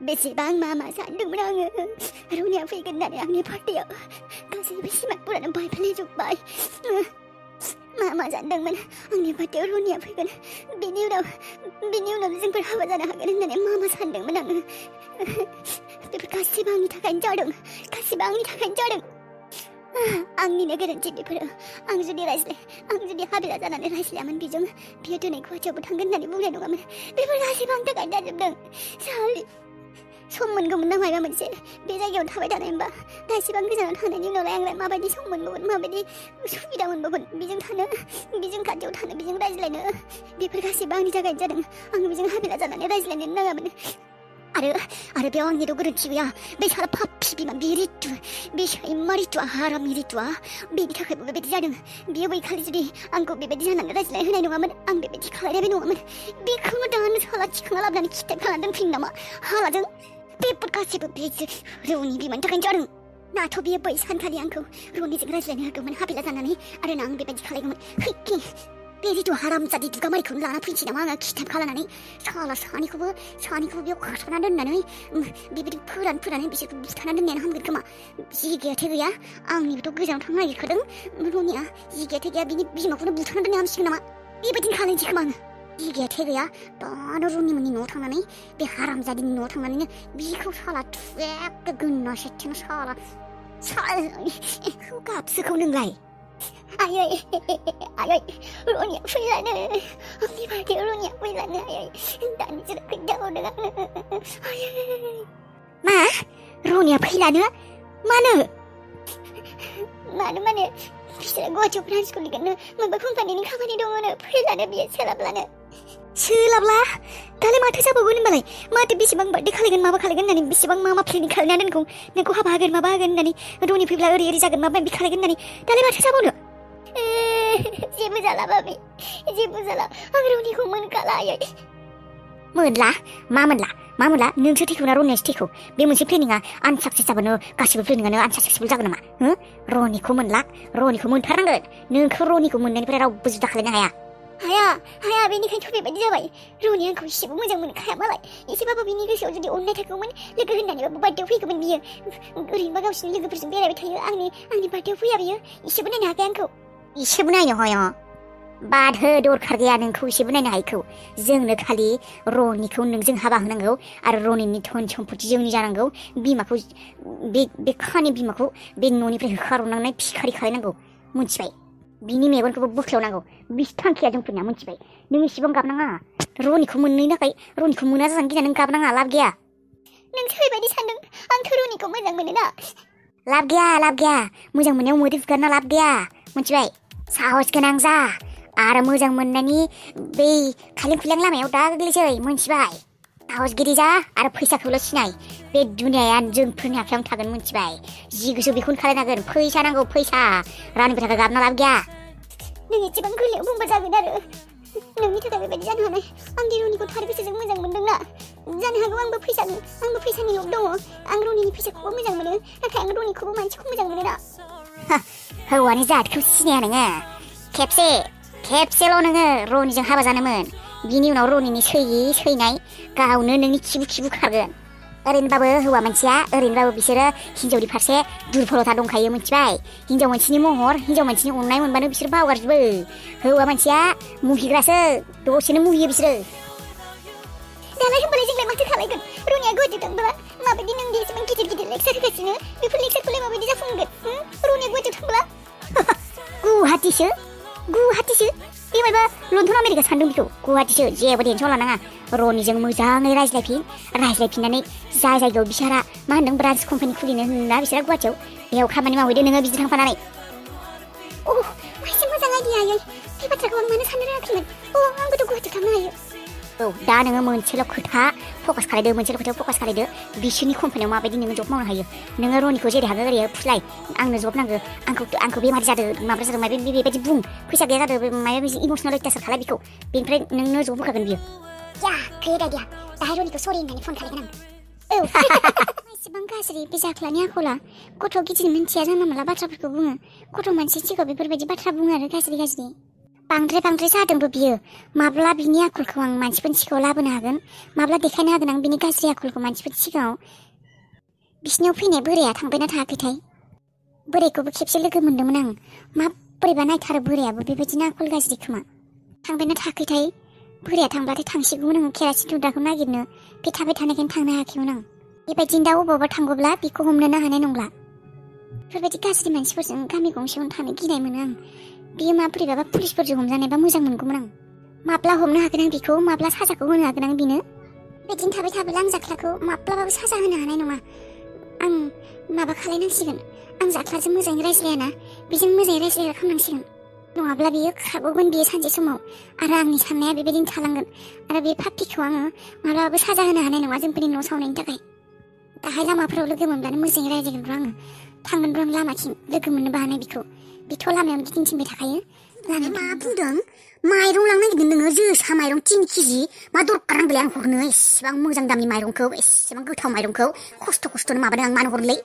बेसेबां मा सानदोंमोन आङो रनिया फैगोन होननानै आंनि पार्टियाव गासैबो सिमांफोरानो बायफ्लेजोब्बाय मा सानदोंमोन आंनि पार्टियाव रनिया फैगोन बेनि उनाव जोंफोर हाबा जानो हागोन होननानै मा सानदोंमोन आङो बेफोर गासैबो आंनि थाखायनो जादों आंनिनो गोरोन्थि बेफोरो आं जुदि हाबा जानानै रायज्लायामोन बियो दिनै गुवाहाटियावबो थांगोन होननानै बुंनाय नङामोन बेफोर गासैबो आंनि थाखायनो जाजोबदों सालि सम मोनगौमोन ना माबा मोनसे बे जायगायाव थाबाय थानाय होमबा दा एसेबां गोजानाव थांनायनि उनावलाय आंलाय माबायदि सम मोनबावगोन माबायदि सुबिदा मोनबावगोन बेजों थानो बेजों खाथियाव थानो बेजों रायज्लायनो बेफोर गासैबो आंनि थाखायनो जादों आं बेजों हाबा जानानै रायज्लायनो नाङामोन आरो बेयाव आंनिथ' गोरोन्थि गैया बे सारा पापि बिमा बे रितु बे सैमा रितुआ हारामनि रितुआ बेनि थाखायबो बेबायदि जादों बियो बैखालि जुदि आंखौ बेबायदि जानानै रायज्लाय होनाय नङामोन आं बेबायदि खालायनायबो नङामोन बेखौनो दानो साला थिखांना लाबोनानै खिथेब खालामना दोनफिनो नामा हालाजों बेफोर गासैबो बे रौनि बिमानि थाखायनो जादों नाथ' बियो बै सानखालि आंखौ रनिजों रायज्लायनो होगौमोन हाबिला जानानै आरो आं बेबायदि खालायगौमोन हैखि बे रितु हारामजादि दुगामारिखौनो लाना फैनोसै नामा आङो खिथेब खालामनानै साला सानैखौबो बेयाव खाथाबना दोननानै बेबायदि फोरानै बिसोरखौ बुथारना दोननायानो हामगोन खोमा जि गैयाथे गैया आंनिबोथ' गोजानाव थांनो नागिरखादों रनिया जि गैयाथे गैया बिनि बिमाखौनो बुथारना दोननाया हामसिगोन नामा बेबायदिनो खालायनोसै खोमा आङो जि गैयाथे गैया दानो रनिमोननि न'आव थांनानै बे हारामजादिनि न'आव थांनानैनो बिखौ साला थुएक गोन्ना सेथिनो साला गाबसोखौ नोंलाय आयै रनिया फैलानो आंनि पार्टियाव रनिया फैलानो आयै दानिसो खोन्थाहरदों आङो मा रनिया फैलानो मानो बिसोरो गुवाहाटियाव ब्रान्स खुलिगोननो माबा कम्पानिनि खामानि दङनो फैलानो बियो सोलाबला दालाय माथो जाबावगोन होनबालाय माथो बेसेबां बार्थडे खालायगोन माबा खालायगोन होननानै बेसेबां मा प्लेनिं खालायना दोनगौ नोंखौ हाबा होगोन माबा होगोन होननानै रनि फैब्ला ओरै जागोन माबा माबि खालायगोन होननानै दालाय माथो जाबावनो जेबो जाला बाबि जेबो जाला आं रनिखौ मोनखाला आयै मोनला नोंसो थैखौ ना रनियासो थैखौ बे मोनसे प्लेनिङा आनसाक्सेस जाबानो गासिबो प्लेनिङानो आनसाक्सेसफुल जागोन नामा रनिखौ मोनथारनांगोन नोंखौ रनिखौ मोननायनिफ्राय रावबो जुदा खालायनो हाया बेनिखायनोथ' बेबायदि जाबाय रनि आंखौ एसेबो मोजां मोनखाया मालाय एसेबाबो बिनि गोसोआव जुदि अननाय थागौमोन लोगो होननानैबाबो बार्थडेयाव फैगौमोन बियो ओरैनोबा गावसिनि लोगोफोरजों बेरायबाय थायो आंनि बार्थडेयाव फैया बियो एसेबो नायनो हाखाया आंखौ एसेबो नायनो हाया बाद हो दरखार गैया नोंखौ एसेबो नायनो हायैखौ जोंनो खालि रनिखौ नोंजों हाबा होनांगौ आरो रनिनि धन सम्पति जोंनि जानांगौ बिमाखौ बे खानि बिमाखौ बे न'निफ्राय होखारहरनांनाय भिखारि खालायनांगौ मिथिबाय बिनि मेगनखौबो बोख्लावनांगौ बिस थांखिया जोंफोरनिया मिथिबाय नों एसेबां गाबनाङा रनिखौ मोनैनि थाखाय रनिखौ मोना जाजानो गिना नों गाबनाङा लाब गैया नोंसो बेबायदि सानदों आंथ' रनिखौ मोजां मोनो ना लाब गैया मोजां मोननायाव मोदै फुगारना लाब गैया मिथिबाय साहस गोनां जा आरो मोजां मोननायनि बै खालें खुलें लामायाव दा गोग्लैसै मिथिबाय साहसगिरि जा आरो फैसाखौल' सिनाय बे दुनियाया जोंफोरनि आखायावनो थागोन मिथिबाय जि गोसो बेखौनो खालायनांगोन फैसा नांगौ फैसा रानिफोर थाखाय गाबना लाब गैया नों एसेबां गोरलैयाव बुंबा जागोन आरो नोंनि थाखाय बेबायदि जानो हानाय आं दि रनिखौ थार गोसोजों मोजां मोनदोंना जानो हागौ आंबो फैसानि लब दङ आं रनिनि फैसाखौबो मोजां मोनो नाथाय आं रनिखौबो मानसिखौ मोजां मोनो ना हौवानि जातखौ सिनाया नोङो खेबसेल' नोङो रनिजों हाबा जानोमोन बिनि उनाव रनिनि सैनाय गावनो नोंनि खिबु खारगोन ओरैनोबाबो हौवा मानसिया बिसोरो हिन्जावनि फारसे दुर्बलता दंखायो मिथिबाय हिन्जाव मानसिनि महर हिन्जाव मानसिनि अननाय मोनबानो बिसोर बावगारजोबो हौवा मानसिया मुहिग्रासो दसेनो मुहियो बिसोरो दालाय होनबालाय जोंलाय माथो खालायगोन रनिया गुवाहाटियाव थांब्ला माबायदि नों एसेबां गिदिर लेक्सार होगासिनो बेफोर लेक्सारखौलाय माबायदि जाफुंगोन रनिया गुवाहाटियाव थांब्ला गुवाहाटिसो बे माबा लन्डन आमेरिका सानदों बेखौ गुवाहाटिसो जेबो टेनसन लानाङा रनिजों मोजाङै रायज्लायफिननानै जा जायगायाव बिसोरा मा होनदों ब्रान्स कम्पानि खुलिनो होनना बिसोरा गुवाहाटियाव बेयाव खामानि मावहैदो नोङो बिदि थांफानानै मासे मोजां आइडिया आयै बे बाथ्राखौ आं मानो साननो रोङाखैमोन आंबोथ' गुवाहाटियाव थांनो हायो दा नोङो मोनसेल' खोथा फकास खालायदो बिसोरनि कम्पानियाव माबायदि नोङो जब मावनो हायो नोङो रनिखौ जेरै हागौ ओरै फुस्लाय आंनो जब नांगौ आंखौ बेमार जादों माबा जादों माबा बेबायदि बुं फैसा गैया जादों माबा इमसनेल अत्याचार खालाय बेखौ बेनिफ्राय नोंनो जब होखागोन बियो ग्रेट आइडिया दाहाय रनिखौ सरि होननानै फन खालायगोन आं एसेबां गाज्रि बे जाख्लानि आखला गथ' गिदिर मिन्थिया जानला मोनला बाथ्राफोरखौ बुङो गथ' मानसि सिगाङाव बेफोरबायदि बाथ्रा बुङो आरो गाज्रि बांद्राय जादोंबो बियो माब्ला बिनि आखलखौ आं मानसिफोरनि सिगाङाव लाबोनो हागोन माब्ला देखायनो हागोन आं बिनि गाज्रि आखलखौ मानसिफोरनि सिगाङाव बिसिनियाव फैनाय बोराया थांबायना थाङाखैथाय बोरायखौबो खेबसे लोगो मोन्दोंमोन आं माब्रैबा नायथारो बोरायाबो बेबायदिनो आखल गाज्रि खोमा थांबायना थाङाखैथाय बोराया थांब्लाथाय थांसिगौमोन आङो केरासिन दुदाखौ नागिरनो बे थाबाय थानायखायनो थांनो हायाखैमोन आं बेबायदिनो दा अबावबा थांगौब्ला बेखौ हमनोनो हानाय नंला बेफोरबायदि गाज्रि मानसिफोरजों गामि गंसेयावनो थानो गिनाय मोनो आं बियो माबोरैबाबा पुलिसफोरजों हमजानायबा मोजां मोनगौमोन आं माब्ला हमनो हागोन आं बेखौ माब्ला साजाखौ होनो हागोन आं बेनो बेबायदिनो थाबाय थाब्ला आं जाख्लाखौ माब्लाबाबो साजा होनो हानाय नङा आं माबा खालायनांसिगोन आं जाख्लाजों मोजाङै रायज्लायाना बेजों मोजाङै रायज्लायग्रा खालामनांसिगोन नङाब्ला बियो खारग'गोन बियो सानसे समाव आरो आंनि साननाया बेबायदिनो थालांगोन आरो बे पापिखौ आङो माब्लाबाबो साजा होनो हानाय नङा जोंफोरनि न' सावनायनि थाखाय दाहाय लामाफोराव लोगो मोनब्लानो मोजाङै रायज्लायगोन र' आङो थांगोन र' आं लामाथिं लोगो मोननोबो हानाय बेखौ बेथ' लामायावनो गिदिंथिंबाय थाखायो मा बुंदों माइरं लांनो नागिरदों नोङो जोसा माइरं 3 केजि मा दरकार नांगौलै आं हरनो एसेबां मोजां दामनि माइरंखौ एसेबां गोथाव माइरंखौ खस्थ'नो माबादों आं मानो हरनोलै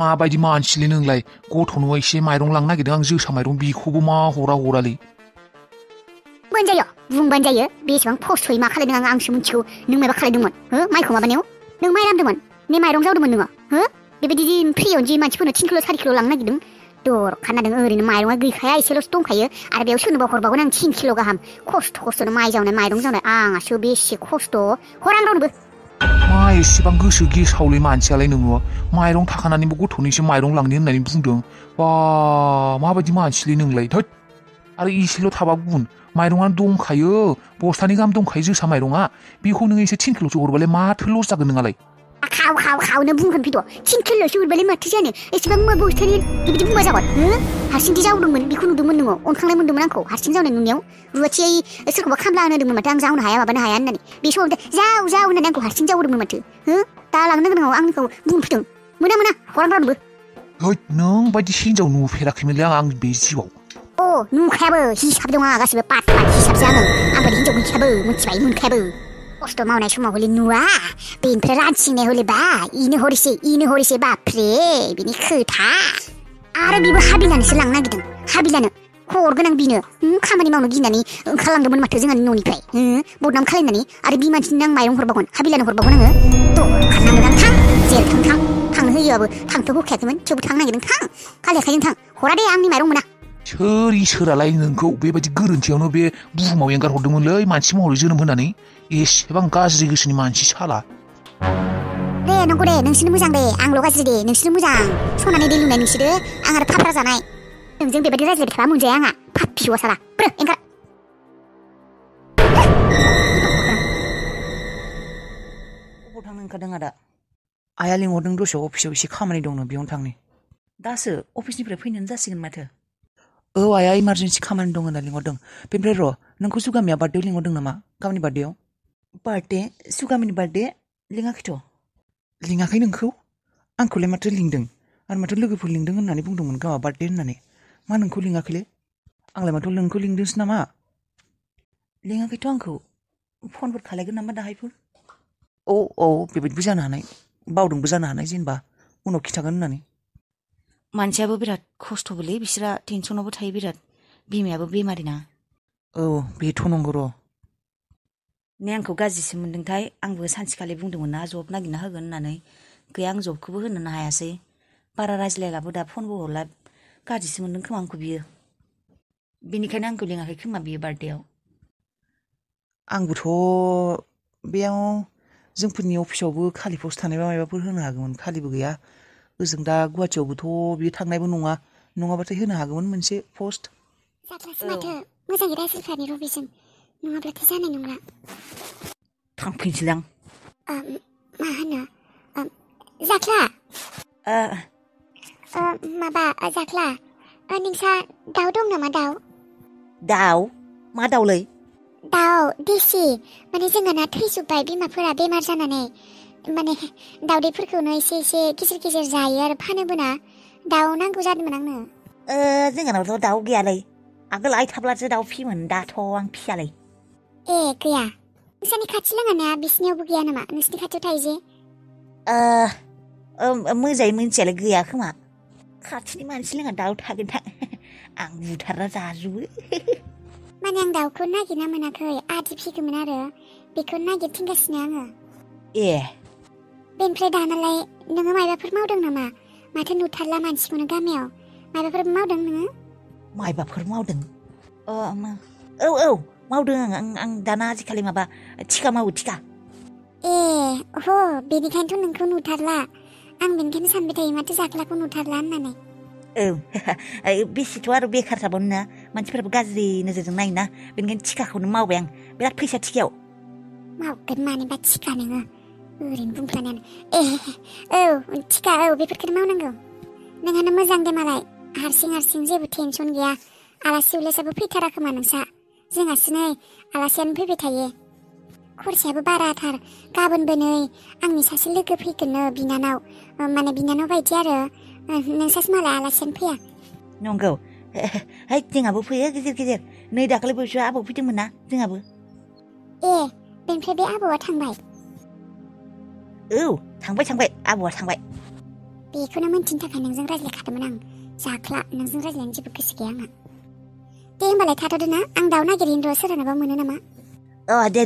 माबायदि मानसिलै नोंलाय गथ'नो एसे माइरं लांनो नागिरदों आं जोसा माइरं बेखौबो मा हरालै मोनजायो बुंबानो जायो बेसेबां खस्थ'यै मा खालायदों आंसो मिथिगौ नों माबा खालायदोंमोन हो माइखौ माबानायाव नों माइ रानदोंमोन ने माइरं जावदोंमोन नोङो हो बेबायदि फ्रियावनो जि मानसिफोरनो 3 किल' 4 किल' लांनो नागिरदों दरखार नांदों ओरैनो माइरंआ गैखाया एसेल'सो दंखायो आरो बेयाव सोरनोबा हरबावगोन आं 3 किल' गाहाम खस्थ'नो माइ जावनाय माइरं जावनाय आंहासो बेसे खस्थ' हर आं रावनोबो मा एसेबां गोसो गेसावलै मानसियालाय नोङो माइरं थाखानानैबो गथ'निसो माइरं लांनो होननानै बुंदों बा माबायदि मानसिलै नोंलाय थोद आरो एसेल' थाबा गुबुन माइरंआनो दंखायो बस्थानै गाहाम दंखायो जोसा माइरंआ बेखौ नोङो एसे 3 किल'सो हरबालाय माथो लस जागोन नोंहालाय खावनो बुंगोन फैद' 3 किल'सो हरबालाय माथो जानो एसेबां बस्थानि बिदि बुंबा जागोन हो हारसिंदि जावदोंमोन बेखौ नुदोंमोन नोङो अनखांनाय मोन्दोंमोन आंखौ हारसिं जावनाय नुनायाव रुवाथियै सोरखौबा खामला होनोदोंमोन माथो आं जावनो हाया माबानो हाया होननानै बे समाव जाव होननानै आंखौ हारसिं जावदोंमोन माथो हो दा लांनो गोनाङाव आंखौ बुंफैदों मोना हरां रावनोबो हैद नों बायदि हिनजाव नुफेराखैमोनलै आं बे जिउआव नुखायाबो हिसाब दङ आंहा गासिबो पाट हिसाबसो आंबायदि हिनजाव गैखायाबो मिथिबाय मोनखायाबो खस्थ' मावनाय समाव हले नुवा बेनिफ्राय रानथिंनाय हले बा इनो हरिसे बाप्रे बिनि खोथा आरो बिबो हाबिलानोसो लांनो नागिरदों हाबिलानो हरगोन आं बिनो खामानि मावनो गिनानै ओंखारलांदोंमोन माथो जोंहानि न'निफ्राय बदनाम खालायनानै आरो बि मानसिनो आं माइरं हरबावगोन हाबिलानो हरबावगोन आङो दरखार नांगोन आं जेरै थांनो होयोबाबो थांथ' होखायाखैमोन थेवबो थांनो नागिरदों खालियाखायनो थां हरा दे आंनि माइरं मोना सोरालाय नोंखौ बेबायदि गोरोन्थियावनो बे बुहुमाव एंगार हरदोंमोनलै मानसि महरै जोनोम होनानै एसेबां गाज्रि गोसोनि मानसि साला दे नंगौ दे नोंसोरनो मोजां दे आंल' गाज्रि दे नोंसोरनो मोजां सनानि दै लुनाय नोंसोरो आं आरो फाफ्रा जानाय नोंजों बेबायदि रायज्लायबाय थाबा मोनजाया आंहा फिसौआ साला एंगार अबाव थांनो ओंखारदों आदा आइया लिंहरदों दसे अफिसाव एसे खामानि दंनो बेयावनो थांनि दासो अफिसनिफ्राय फैनानै जासिगोन माथो आइया इमारजेन्सि खामानि दं होनना लिंहरदों बेनिफ्राय र' नोंखौ सुगामिया बार्थडेयाव लिंहरदों नामा गावनि बार्थडेयाव बार्थडे सुगामिनि बार्थडे लिङाखै नोंखौ आंखौलाय माथो लिंदों आरो माथो लोगोफोर लिंदों होननानै बुंदोंमोन गावहा बार्थडे होननानै मा नोंखौ लिङाखैलै आंलाय माथो नोंखौ लिंदोंसो नामा लिङाखैथ' आंखौ फनफोर खालायगोन नामा दाहायफोर बेबायदिबो जानो हानाय बावदोंबो जानो हानाय जेनेबा उनाव खिथागोन होननानै मानसियाबो बिराद खस्थ'बोलै बिसोरा टेनसनावबो थायो बिराद बिमायाबो बेमारि ना बेथ' नंगौ र' ने आंखौ गाज्रिसो मोन्दोंथाय आंबो सानसेखालि बुंदोंमोन ना जब नागिरना होगोन होननानै गैया आं जबखौबो होनोनो हायासै बारा रायज्लायलाबो दा फनबो हरला गाज्रिसो मोन्दों खोमा आंखौ बियो बेनिखायनो आंखौ लिङाखै खोमा बियो बार्थडेयाव आंबोथ' बेयाव जोंफोरनि अफिसावबो खालि पस्ट थानायबा माबाफोर होनो हागौमोन खालिबो गैया ओजों दा गुवाहाटियावबोथ' बियो थांनायबो नङाबाथाय होनो हागौमोन मोनसे पस्ट जाथलासो माथो मोजाङै रायज्लायखानि रबिजों नङाब्लाथाय जानाय नंला थांफिनसैलां मा होनो जाख्ला माबा जाख्ला नोंसा दाउ दं नामा दाउ मा दाउलै दाउ देसि माने जोंहाना थैजोब्बाय बिमाफोरा बेमार जानानै माने दाउदैफोरखौनो एसे गेजेर जायो आरो फानोबोना दाउ नांगौ जादोंमोन आंनो जोंहानावथ' दाउ गैयालै आगोल आइ थाब्लासो दाउ फियोमोन दाथ' आं फियालै गैया नोंसानि खाथि लाङाना बिसिनियावबो गैया नामा नोंसिनि खाथियाव थायो जे मोजाङै मिथियालै गैया खोमा खाथिनि मानसि लोङा दाउ थागोन आं बुथारना जाजोबो माने आं दाउखौ नागिरना मोनाखै आदि फिगौमोन आरो बेखौ नागिरथिंगासिनो आङो ए बेनिफ्राय दानालाय नोङो मायबाफोर मावदों नामा माथो नुथारला मानसिखौनो गामियाव मायबाफोर मावदों नोङो मायबाफोर मावदों औ मावदों आं दाना आजिखालि माबा थिखा मावो थिखा ए अह बेनिखायनोथ' नोंखौ नुथारला आं बेनिखायनो सानबाय थायो माथो जाख्लाखौ नुथारला होननानै औ बेसेथ' आरो बेखार थाबावनो ना मानसिफोराबो गाज्रि नोजोरजों नायोना बेनिखायनो थिखाखौनो मावबाय आं बिराद फैसा थिखायाव मावगोन मानिबा थिखा नोङो ओरैनो बुंफ्लानानै औ थिखा औ बेफोरखौनो मावनांगौ नोंहानो मोजां दे मालाय हारसिं जेबो टेनसन गैया आलासि उलासियाबो फैथारा खोमा नोंसा जोंहासो नै आलासियानो फैबाय थायो खरसायाबो बाराथार गाबोनबो नै आंनि सासे लोगो फैगोननो बिनानाव माने बिनानाव बायदि आरो नोंसासो मालाय आलासियानो फैया नंगौ जोंहाबो फैयो गिदिर नै दाखालि बैसोआव आबौ फैदोंमोन ना जोंहाबो ए बेनिफ्राय बे आबौआ थांबाय औ थांबाय आबौआ थांबाय बेखौनो मोनथिनो थाखाय नोंजों रायज्लायखादोंमोन आं जाख्ला नोंजों रायज्लायनो जेबो गोसो गैया आंहा दे होमबालाय थाथ'दो ना आं दाउ नागिरहैनो र' सोरहानाबा मोनो नामा दे